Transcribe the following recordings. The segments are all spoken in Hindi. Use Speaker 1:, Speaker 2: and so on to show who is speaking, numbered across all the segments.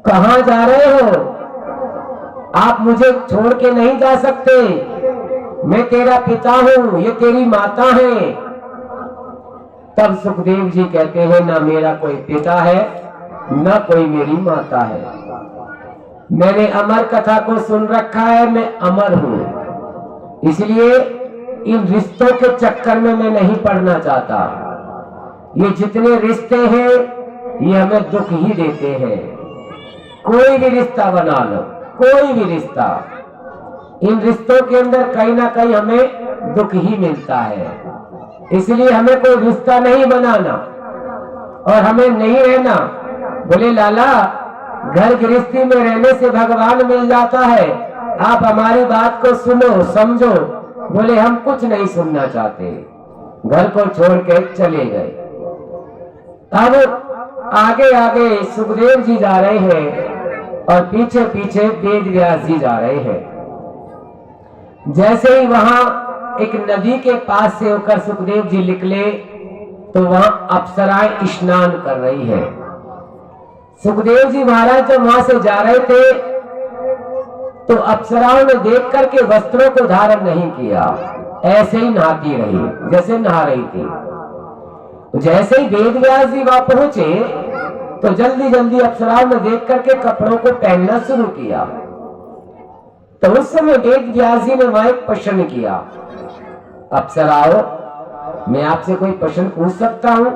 Speaker 1: कहाँ जा रहे हो? आप मुझे छोड़ के नहीं जा सकते। मैं तेरा पिता हूं, ये तेरी माता है। तब सुखदेव जी कहते हैं, ना मेरा कोई पिता है, ना कोई मेरी माता है। मैंने अमर कथा को सुन रखा है, मैं अमर हूं। इसलिए इन रिश्तों के चक्कर में मैं नहीं पड़ना चाहता। ये जितने रिश्ते हैं ये हमें दुख ही देते हैं। कोई भी रिश्ता बना लो, कोई भी रिश्ता, इन रिश्तों के अंदर कहीं ना कहीं हमें दुख ही मिलता है। इसलिए हमें कोई रिश्ता नहीं बनाना और हमें नहीं रहना। बोले लाला, घर गृहस्थी में रहने से भगवान मिल जाता है, आप हमारी बात को सुनो समझो। बोले हम कुछ नहीं सुनना चाहते, घर को छोड़ के चले गए। अब आगे आगे सुखदेव जी जा रहे हैं और पीछे पीछे वेद व्यास जी जा रहे हैं। जैसे ही वहां एक नदी के पास से होकर सुखदेव जी निकले तो वहां अप्सराएं स्नान कर रही है। सुखदेव जी महाराज जब वहां से जा रहे थे तो अप्सराओं ने देख करके वस्त्रों को धारण नहीं किया, ऐसे ही नहाती रही जैसे नहा रही थी। जैसे ही वेद व्यास जी वहां पहुंचे तो जल्दी जल्दी अप्सराओं ने देख करके कपड़ों को पहनना शुरू किया। तो उस समय वेद व्यास जी ने वहां एक प्रश्न किया, अप्सराओं, मैं आपसे कोई प्रश्न पूछ सकता हूं?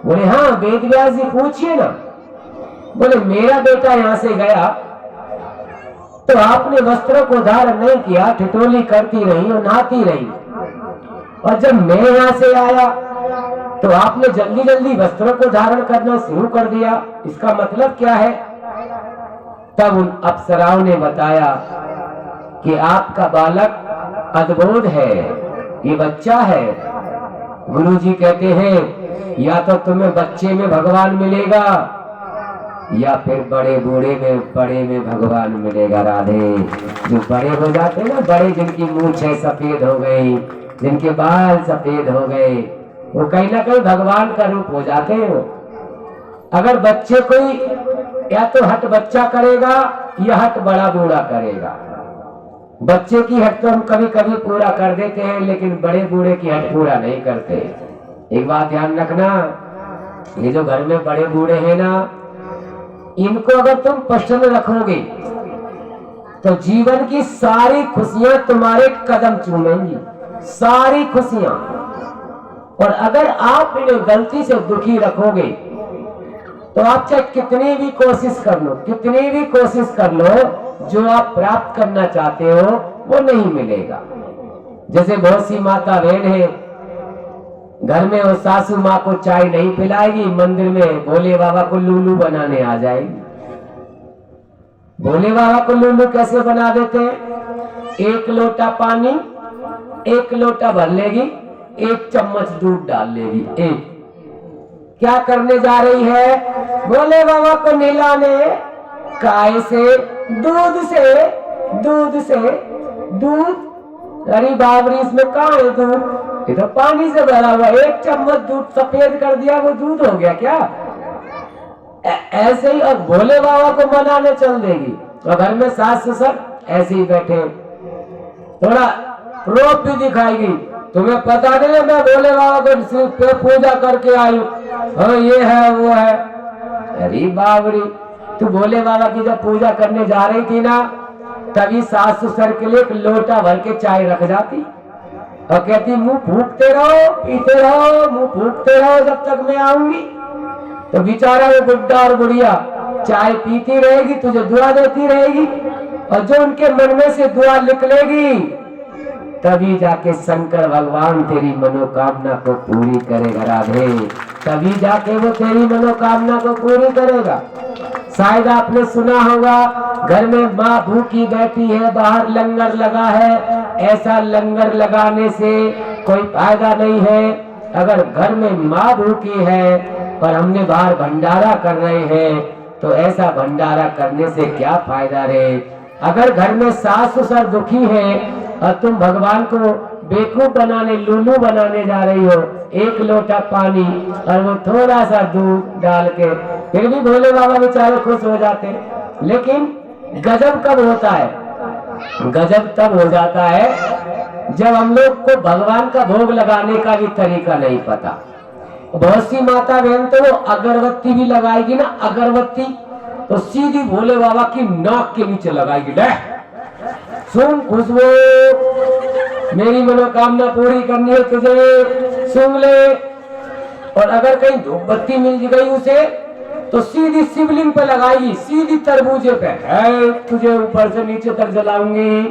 Speaker 1: बोले हाँ वेद व्यास जी पूछिए ना। बोले मेरा बेटा यहां से गया तो आपने वस्त्रों को धारण नहीं किया, ठिठोली करती रही और नहाती रही, और जब मैं यहां से आया तो आपने जल्दी जल्दी वस्त्रों को धारण करना शुरू कर दिया, इसका मतलब क्या है? तब उन अप्सराओं ने बताया कि आपका बालक अद्भुत है, ये बच्चा है। गुरुजी कहते हैं या तो तुम्हें बच्चे में भगवान मिलेगा या फिर बड़े में भगवान मिलेगा। राधे, जो बड़े हो जाते हैं ना, बड़े जिनकी मूंछें सफेद हो गई, जिनके बाल सफेद हो गए, वो कहीं ना कहीं भगवान का रूप हो जाते हैं। अगर बच्चे कोई या तो हट बच्चा करेगा या हट बड़ा बूढ़ा करेगा। बच्चे की हट तो हम कभी कभी पूरा कर देते हैं, लेकिन बड़े बूढ़े की हट पूरा नहीं करते। एक बात ध्यान रखना, ये जो घर में बड़े बूढ़े हैं ना, इनको अगर तुम प्रसन्न रखोगे तो जीवन की सारी खुशियां तुम्हारे कदम चूमेंगी, सारी खुशियां। और अगर आप इन्हें गलती से दुखी रखोगे तो आप चाहे कितनी भी कोशिश कर लो, कितनी भी कोशिश कर लो, जो आप प्राप्त करना चाहते हो वो नहीं मिलेगा। जैसे बहुत सी माता बहन है, घर में वो सासू माँ को चाय नहीं पिलाएगी, मंदिर में भोले बाबा को लूलू बनाने आ जाएगी। भोले बाबा को लूलू कैसे बना देते हैं? एक लोटा पानी, एक लोटा भर लेगी, एक चम्मच दूध डाल लेगी। एक क्या करने जा रही है? भोले बाबा को नहलाने। काय से? दूध से। दूध से? दूध? अरे बाबरी, इसमें कहाँ है दूध? ये तो पानी से भरा हुआ। एक चम्मच दूध सफेद कर दिया, वो दूध हो गया क्या? ऐसे ही और भोले बाबा को मनाने चल देगी। और घर में सास ससुर ऐसे ही बैठे, थोड़ा रूप भी दिखाएगी। तुम्हें पता नहीं है मैं भोले बाबा को सिर पे पूजा करके आई हूँ, हाँ ये है वो है। अरे बाबरी, तू भोले बाबा की जब पूजा करने जा रही थी ना, तभी सास ससुर के लिए एक लोटा भर के चाय रख जाती और कहती मुंह फूकते रहो, पीते रहो, मुंह फूकते रहो जब तक मैं आऊंगी। तो बेचारा वो बुड्ढा और बुढ़िया चाय पीती रहेगी, तुझे दुआ देती रहेगी, और जो उनके मन में से दुआ निकलेगी तभी जाके शंकर भगवान तेरी मनोकामना को पूरी करेगा। राधे, तभी जाके वो तेरी मनोकामना को पूरी करेगा। शायद आपने सुना होगा, घर में माँ भूखी बैठी है, बाहर लंगर लगा है। ऐसा लंगर लगाने से कोई फायदा नहीं है। अगर घर में माँ भूखी है और हमने बाहर भंडारा कर रहे हैं तो ऐसा भंडारा करने से क्या फायदा रे? अगर घर में सास ससुर दुखी है और तुम भगवान को बेवकूफ बनाने, लूलू बनाने जा रही हो, एक लोटा पानी और वो थोड़ा सा दूध डाल के फिर भी भोले बाबा बेचारे खुश हो जाते। लेकिन गजब कब होता है? गजब तब हो जाता है जब हम लोग को भगवान का भोग लगाने का भी तरीका नहीं पता। बहुत सी माता बहन तो वो अगरबत्ती भी लगाएगी ना, अगरबत्ती तो सीधी भोले बाबा की नाक के नीचे लगाएगी। ले सुन खुशबू, मेरी मनोकामना पूरी करनी है तुझे, सुन ले। और अगर कहीं धूप बत्ती मिल गई उसे तो सीधी शिवलिंग पे लगाएगी, सीधी तरबूजे पे, है तुझे ऊपर से नीचे तक जलाऊंगी,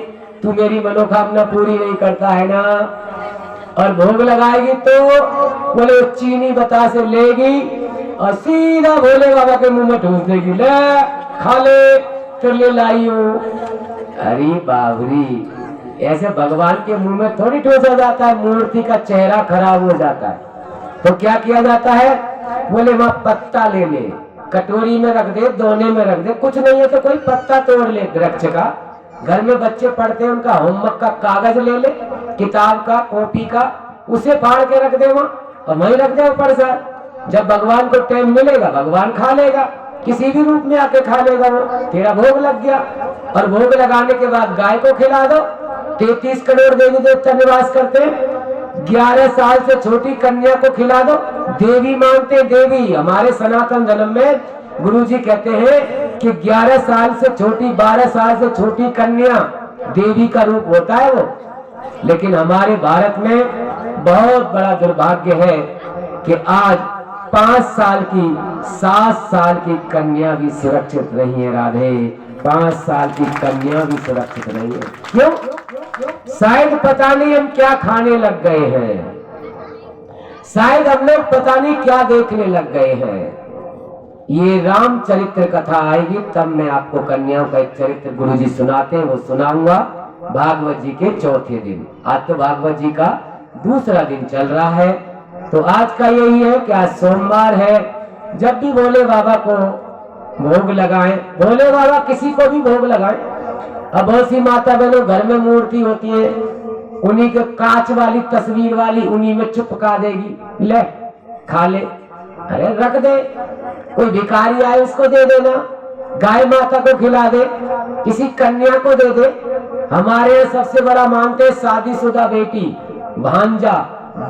Speaker 1: तू मेरी मनोकामना पूरी नहीं करता है ना। और भोग लगाएगी तो बोले चीनी बतासे लेगी और सीधा भोले बाबा के मुंह में ठूस देगी, ले खा ले, तेरे लिए लाई हूं। अरे बाबरी, ऐसे भगवान के मुंह में थोड़ी ठूसा जाता है, मूर्ति का चेहरा खराब हो जाता है। तो क्या किया जाता है? बोले वहां पत्ता ले ले, कटोरी में रख दे, दोने में रख दे, कुछ नहीं है तो कोई पत्ता तोड़ ले वृक्ष का। घर में बच्चे पढ़ते हैं, उनका होमवर्क का कागज ले ले, किताब का, कॉपी का, उसे फाड़ के रख दे वहां और वहीं रख दे प्रसाद। जब भगवान को टाइम मिलेगा भगवान खा लेगा, किसी भी रूप में आके खा लेगा, वो तेरा भोग लग गया। और भोग लगाने के बाद गाय को खिला दो। 33 करोड़ देवी देवता निवास करते हैं, 11 साल से छोटी कन्या को खिला दो। देवी मानते, देवी हमारे सनातन धर्म में गुरुजी कहते हैं कि 11 साल से छोटी, 12 साल से छोटी कन्या देवी का रूप होता है वो। लेकिन हमारे भारत में बहुत बड़ा दुर्भाग्य है कि आज 5 साल की, 7 साल की कन्या भी सुरक्षित नहीं है। राधे, 5 साल की कन्या भी सुरक्षित नहीं है। क्यों? शायद पता नहीं हम क्या खाने लग गए हैं, शायद हम लोग पता नहीं क्या देखने लग गए हैं। ये राम चरित्र कथा आएगी तब मैं आपको कन्याओं का एक चरित्र गुरुजी सुनाते हैं, वो सुनाऊंगा भागवत जी के चौथे दिन। आज तो भागवत जी का दूसरा दिन चल रहा है। तो आज का यही है कि आज सोमवार है। जब भी भोले बाबा को भोग लगाएं, भोले बाबा किसी को भी भोग लगाएं। अब बहुत सी माता बहनों घर में मूर्ति होती है, उन्हीं के कांच वाली तस्वीर वाली उन्हीं में चिपका देगी, ले खा ले। अरे रख दे, कोई भिखारी आए उसको दे देना, गाय माता को खिला दे, किसी कन्या को दे दे। हमारे यहाँ सबसे बड़ा मानते हैं शादीशुदा बेटी, भांजा,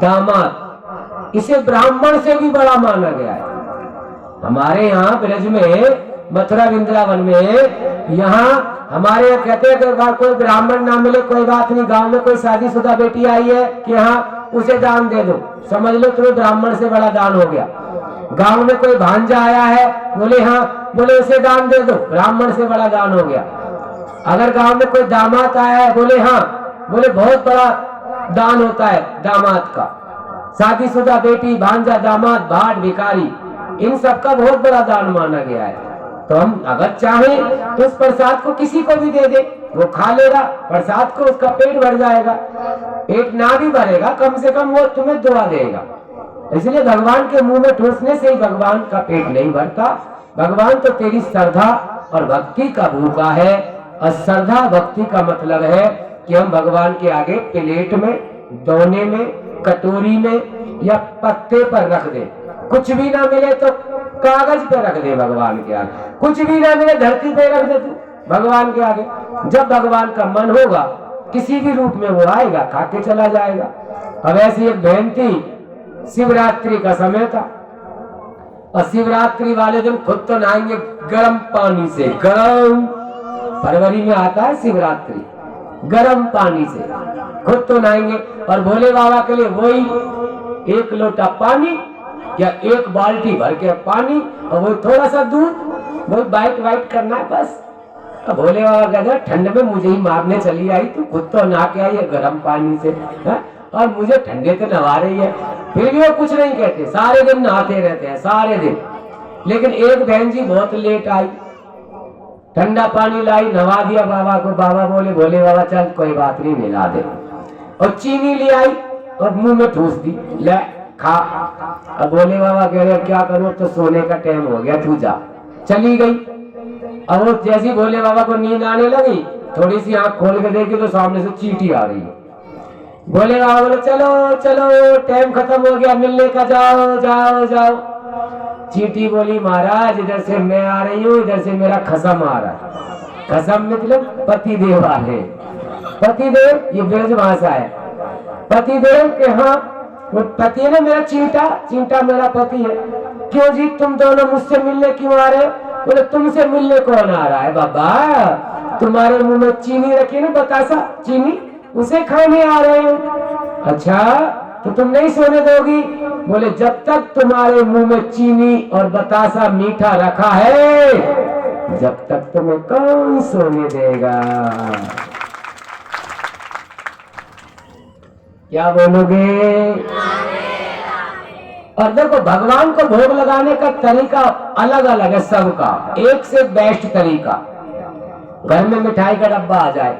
Speaker 1: दामाद, इसे ब्राह्मण से भी बड़ा माना गया है। हमारे यहाँ ब्रज में, मथुरा वृंदावन में, यहाँ हमारे यहाँ कहते हैं कि कोई ब्राह्मण ना मिले कोई बात नहीं, गांव में कोई शादीशुदा बेटी आई है कि हाँ उसे दान दे दो, समझ लो तुम्हें ब्राह्मण से बड़ा दान हो गया। गांव में कोई भांजा आया है, बोले हाँ, बोले उसे दान दे दो, ब्राह्मण से बड़ा दान हो गया। अगर गांव में कोई दामाद आया है, बोले हाँ, बोले बहुत बड़ा दान होता है दामाद का। शादीशुदा बेटी, भांजा, दामाद, भाट, भिखारी, इन सबका बहुत बड़ा दान माना गया है। तो हम अगर चाहें तो उस प्रसाद को किसी को भी दे दे, वो खा लेगा प्रसाद को, उसका पेट भर जाएगा। पेट ना भी भरेगा, कम से कम वो तुम्हें दुआ देगा। इसलिए भगवान के मुंह में ठूसने से ही भगवान का पेट नहीं भरता। भगवान तो तेरी श्रद्धा और भक्ति का भूखा है। और श्रद्धा भक्ति का मतलब है कि हम भगवान के आगे प्लेट में, दोने में, कटोरी में या पत्ते पर रख दे। कुछ भी ना मिले तो कागज पे रख दे भगवान के आगे, कुछ भी ना मिले धरती पे रख दे तू भगवान के आगे। जब भगवान का मन होगा किसी भी रूप में वो आएगा, खा के चला जाएगा। अब ऐसी एक बहन थी, शिवरात्रि का समय था और शिवरात्रि वाले दिन खुद तो नहाएंगे गर्म पानी से। गर्म, फरवरी में आता है शिवरात्रि, गर्म पानी से खुद तो नहाएंगे। और भोले बाबा के लिए वही 1 लोटा पानी या 1 बाल्टी भर के पानी और वो थोड़ा सा दूध, वो वाइट वाइट करना है बस। अब भोले बाबा कहते ठंड में मुझे ही मारने चली आई, तू खुद तो नहा के आई है गर्म पानी से है? और मुझे ठंडे से नहा रही है। फिर भी वो कुछ नहीं कहते, सारे दिन नहाते रहते हैं, सारे दिन। लेकिन एक बहन जी बहुत लेट आई, ठंडा पानी लाई, नहा दिया बाबा को। बाबा बोले, भोले बाबा चल कोई बात नहीं मिला दे। और चीनी ले आई और मुंह में ठूस दी, ले खा। अब भोले बाबा कह रहे क्या करूं, तो सोने का टाइम हो गया, तू जा। चली गई। अब वो जैसी भोले बाबा को नींद आने लगी, थोड़ी सी आंख खोल के देखी तो सामने से चींटी आ रही है। भोले बाबा बोले चलो चलो टाइम खत्म हो गया मिलने का, जाओ जाओ जाओ। चींटी बोली महाराज इधर से मैं आ रही हूँ, इधर से मेरा खसम आ रहा है। खसम मतलब पतिदेव आ रहे। पतिदेव ये ब्रज भाषा है। पतिदेव के हाँ वो पति है ना मेरा, चींटा, चींटा मेरा पति है। क्यों जी तुम दोनों मुझसे मिलने क्यों आ रहे हो? बोले तुमसे मिलने कौन आ रहा है बाबा, तुम्हारे मुंह में चीनी रखी ना बतासा चीनी, उसे खाने आ रहे हो। अच्छा तो तुम नहीं सोने दोगी? बोले जब तक तुम्हारे मुंह में चीनी और बतासा मीठा रखा है जब तक तुम्हें कौन सोने देगा। क्या बोलोगे? और देखो भगवान को भोग लगाने का तरीका अलग अलग है सबका, एक से बेस्ट तरीका। घर में मिठाई का डब्बा आ जाए,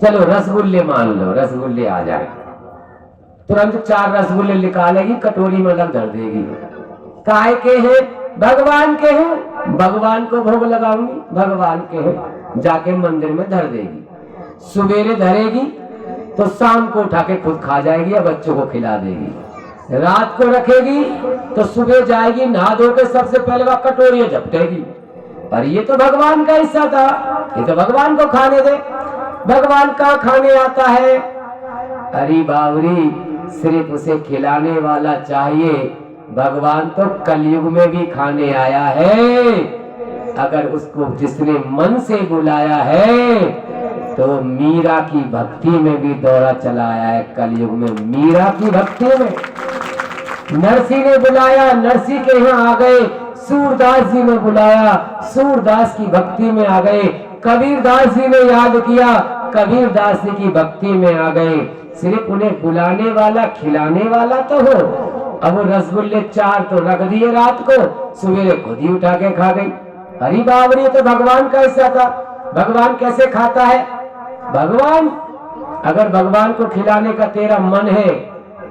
Speaker 1: चलो रसगुल्ले मान लो, रसगुल्ले आ जाए, तुरंत 4 रसगुल्ले निकालेगी, कटोरी में अलग धर देगी। काय के हैं? भगवान के हैं, भगवान को भोग लगाऊंगी, भगवान के हैं, जाके मंदिर में धर देगी। सवेरे धरेगी तो शाम को उठा के खुद खा जाएगी या बच्चों को खिला देगी। रात को रखेगी तो सुबह जाएगी नहा धो के सबसे पहले वह कटोरी झपटेगी। पर ये तो भगवान का हिस्सा था, ये तो भगवान को खाने दे। भगवान कहाँ खाने आता है? अरे बावरी, सिर्फ उसे खिलाने वाला चाहिए। भगवान तो कलयुग में भी खाने आया है। अगर उसको जिसने मन से बुलाया है तो मीरा की भक्ति में भी दौरा चलाया है। कलयुग में मीरा की भक्ति में नरसी ने बुलाया, नरसी के यहाँ आ गए। सूरदास जी ने बुलाया, सूरदास की भक्ति में आ गए। कबीरदास जी ने याद किया, कबीरदास जी की भक्ति में आ गए। सिर्फ उन्हें बुलाने वाला खिलाने वाला तो हो। अब वो रसगुल्ले 4 तो रख दिए रात को, सवेरे खुद ही उठा के खा गई। अरे बाबरी तो भगवान का हिस्सा था। भगवान कैसे खाता है? भगवान, अगर भगवान को खिलाने का तेरा मन है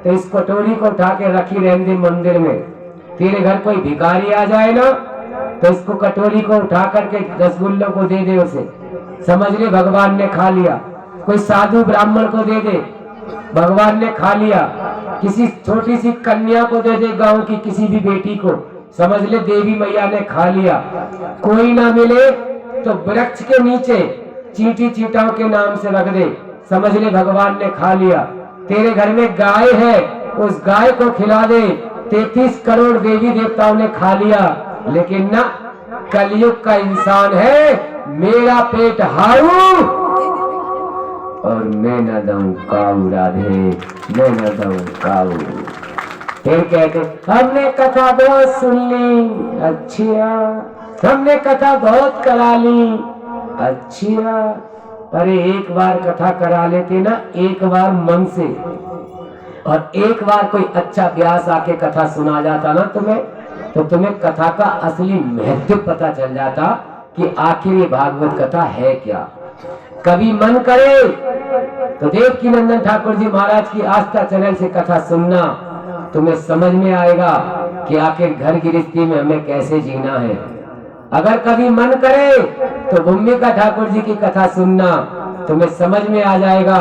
Speaker 1: तो इस कटोरी को उठा के रखी रहने दे मंदिर में। तेरे घर कोई भिखारी आ जाए ना तो इसको कटोरी को उठा करके रसगुल्लों को दे दे उसे, समझ ले भगवान ने खा लिया। कोई साधु ब्राह्मण को दे दे, भगवान ने खा लिया। किसी छोटी सी कन्या को दे दे, गांव की किसी भी बेटी को, समझ ले देवी मैया ने खा लिया। कोई ना मिले तो वृक्ष के नीचे चींटी चींटाओं के नाम से रख दे, समझ ले भगवान ने खा लिया। तेरे घर में गाय है, उस गाय को खिला दे, 33 करोड़ देवी देवताओं ने खा लिया। लेकिन ना, कलयुग का इंसान है, मेरा पेट हारू और मैं न दूं काऊ राधे, मैं न दूं काऊ। फिर कहते हमने कथा बहुत सुन ली, अच्छा, हमने कथा बहुत करा ली, अच्छा। अरे एक बार कथा करा लेते ना, एक बार मन से, और एक बार कोई अच्छा व्यास आके कथा सुना जाता ना तुम्हें, तो तुम्हें कथा का असली महत्व पता चल जाता कि आखिर ये भागवत कथा है क्या। कभी मन करे तो देवकीनंदन ठाकुर जी महाराज की आस्था चैनल से कथा सुनना, तुम्हें समझ में आएगा कि आखिर घर गृहस्थी में हमें कैसे जीना है। अगर कभी मन करे तो भूमिका ठाकुर जी की कथा सुनना, तुम्हें समझ में आ जाएगा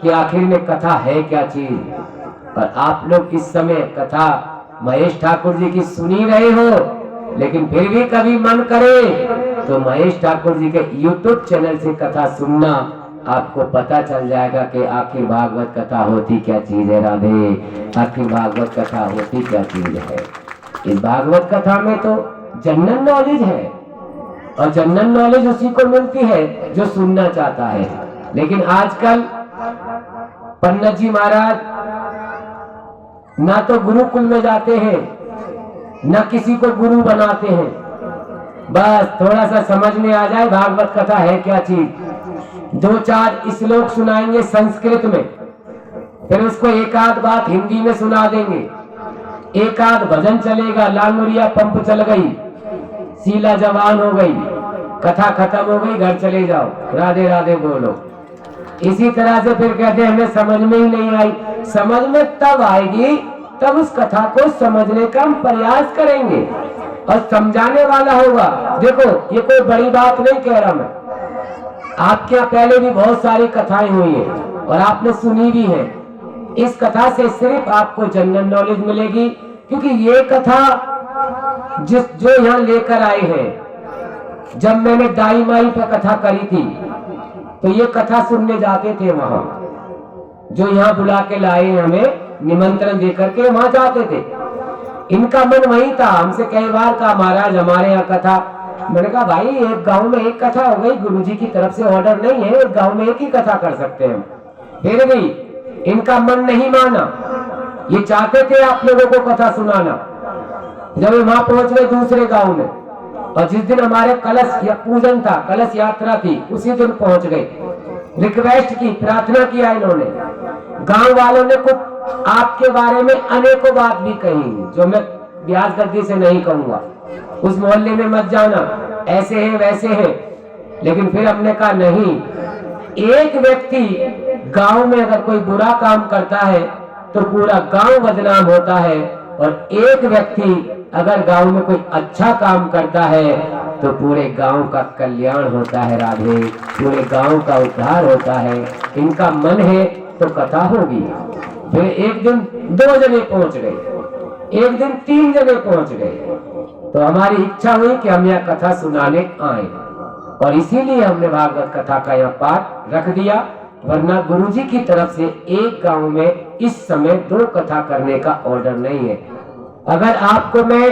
Speaker 1: कि आखिर में कथा है क्या चीज। और आप लोग इस समय कथा महेश ठाकुर जी की सुनी रहे हो, लेकिन फिर भी कभी मन करे तो महेश ठाकुर जी के YouTube चैनल से कथा सुनना, आपको पता चल जाएगा कि आखिर भागवत कथा होती क्या चीज है। राधे, आखिर भागवत कथा होती क्या चीज है। इस भागवत कथा में तो जनरल नॉलेज है, और जनरल नॉलेज उसी को मिलती है जो सुनना चाहता है। लेकिन आजकल पन्नत जी महाराज ना तो गुरुकुल में जाते हैं, ना किसी को गुरु बनाते हैं। बस थोड़ा सा समझ में आ जाए भागवत कथा है क्या चीज, 2-4 श्लोक सुनाएंगे संस्कृत में, फिर उसको एक आध बात हिंदी में सुना देंगे, एक आध भजन चलेगा, लांगुरिया पंप चल गई, शीला जवान हो गई, कथा खत्म हो गई, घर चले जाओ, राधे राधे बोलो। इसी तरह से फिर कहते हैं हमें समझ में ही नहीं आई। समझ में तब आएगी तब उस कथा को समझने का हम प्रयास करेंगे और समझाने वाला होगा। देखो ये कोई बड़ी बात नहीं कह रहा मैं, आपके यहाँ पहले भी बहुत सारी कथाएं हुई है और आपने सुनी भी है। इस कथा से सिर्फ आपको जनरल नॉलेज मिलेगी, क्योंकि ये कथा जो यहाँ लेकर आए हैं। जब मैंने दाई माई पर कथा करी थी तो ये कथा सुनने जाते थे वहां, जो यहाँ बुला के लाए हमें निमंत्रण देकर के वहां जाते थे। इनका मन वही था। हमसे कई बार कहा महाराज हमारे यहाँ कथा। मैंने कहा भाई एक गांव में एक कथा हो गई, गुरुजी की तरफ से ऑर्डर नहीं है, एक गांव में एक ही कथा कर सकते हैं। फिर भी इनका मन नहीं माना, ये चाहते थे आप लोगों को कथा सुनाना। जब वहां पहुंच गए दूसरे गांव में, और जिस दिन हमारे कलश या पूजन था, कलश यात्रा थी, उसी दिन पहुंच गए। रिक्वेस्ट की, प्रार्थना किया इन्होंने। गांव वालों ने कुछ आपके बारे में अनेकों बात भी कही जो मैं ब्याज गद्दी से नहीं कहूंगा। उस मोहल्ले में मत जाना, ऐसे है वैसे है। लेकिन फिर हमने कहा नहीं, एक व्यक्ति गांव में अगर कोई बुरा काम करता है तो पूरा गांव बदनाम होता है, और एक व्यक्ति अगर गांव में कोई अच्छा काम करता है तो पूरे गांव का कल्याण होता है। राधे, पूरे गांव का उद्धार होता है। इनका मन है तो कथा होगी। फिर एक दिन 2 जने पहुंच गए, एक दिन 3 जने पहुंच गए। तो हमारी इच्छा हुई कि हम यहाँ कथा सुनाने आए, और इसीलिए हमने भागवत कथा का यहाँ पाठ रख दिया। वरना गुरुजी की तरफ से एक गांव में इस समय 2 कथा करने का ऑर्डर नहीं है। अगर आपको मैं